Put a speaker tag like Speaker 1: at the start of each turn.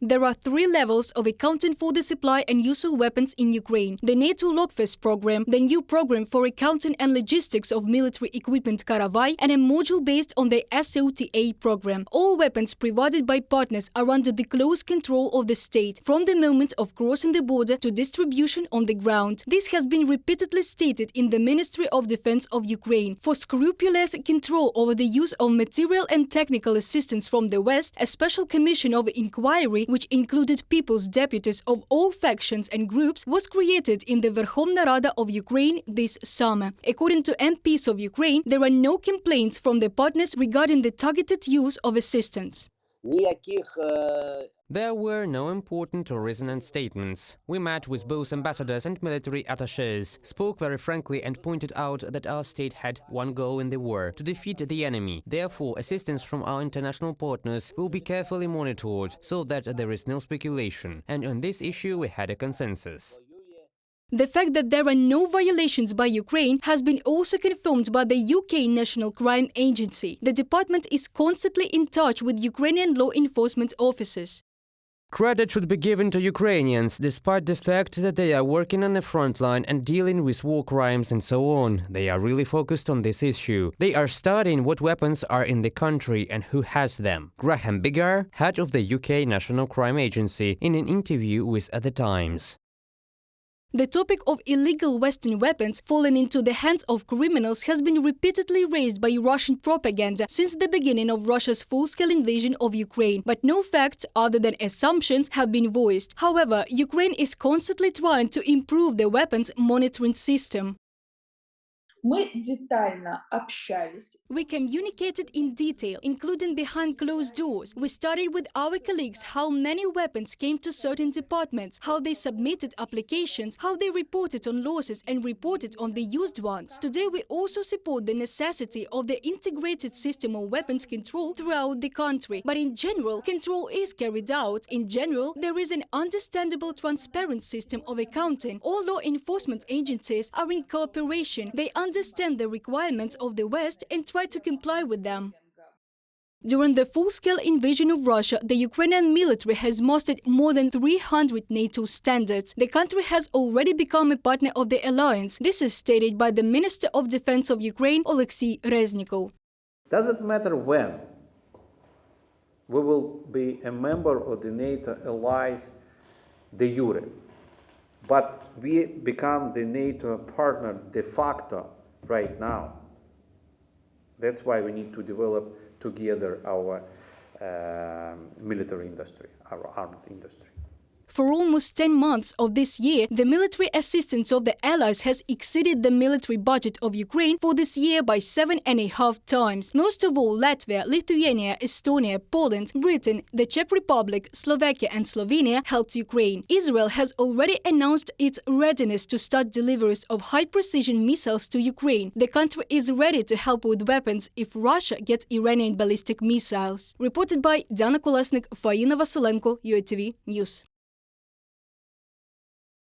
Speaker 1: There are three levels of accounting for the supply and use of weapons in Ukraine: the NATO Lockfest program, the new program for accounting and logistics of military equipment Karavai, and a module based on the SOTA program. All weapons provided by partners are under the close control of the state, from the moment of crossing the border to distribution on the ground. This has been repeatedly stated in the Ministry of Defense of Ukraine. For scrupulous control over the use of material and technical assistance from the West, a special commission of inquiry, which included people's deputies of all factions and groups, was created in the Verkhovna Rada of Ukraine this summer. According to MPs of Ukraine, there are no complaints from the partners regarding the targeted use of assistance.
Speaker 2: There were no important or resonant statements. We met with both ambassadors and military attachés, spoke very frankly and pointed out that our state had one goal in the war: to defeat the enemy. Therefore, assistance from our international partners will be carefully monitored so that there is no speculation. And on this issue we had a consensus.
Speaker 1: The fact that there are no violations by Ukraine has been also confirmed by the UK National Crime Agency. The department is constantly in touch with Ukrainian law enforcement officers.
Speaker 2: Credit should be given to Ukrainians, despite the fact that they are working on the front line and dealing with war crimes and so on. They are really focused on this issue. They are studying what weapons are in the country and who has them. Graham Biggar, head of the UK National Crime Agency, in an interview with The Times.
Speaker 1: The topic of illegal Western weapons falling into the hands of criminals has been repeatedly raised by Russian propaganda since the beginning of Russia's full-scale invasion of Ukraine, but no facts other than assumptions have been voiced. However, Ukraine is constantly trying to improve the weapons monitoring system. We communicated in detail, including behind closed doors. We studied with our colleagues how many weapons came to certain departments, how they submitted applications, how they reported on losses and reported on the used ones. Today we also support the necessity of the integrated system of weapons control throughout the country. But in general, control is carried out. In general, there is an understandable, transparent system of accounting. All law enforcement agencies are in cooperation. They understand the requirements of the West and try to comply with them. During the full-scale invasion of Russia, the Ukrainian military has mastered more than 300 NATO standards. The country has already become a partner of the alliance. This is stated by the Minister of Defense of Ukraine, Oleksiy Reznikov.
Speaker 3: Doesn't matter when we will be a member of the NATO alliance de jure, but we become the NATO partner de facto right now. That's why we need to develop together our military industry, our armed industry.
Speaker 1: For almost 10 months of this year, the military assistance of the Allies has exceeded the military budget of Ukraine for this year by 7.5 times. Most of all, Latvia, Lithuania, Estonia, Poland, Britain, the Czech Republic, Slovakia and Slovenia helped Ukraine. Israel has already announced its readiness to start deliveries of high-precision missiles to Ukraine. The country is ready to help with weapons if Russia gets Iranian ballistic missiles. Reported by Diana Kolesnik, Faina Vasilenko, UATV News.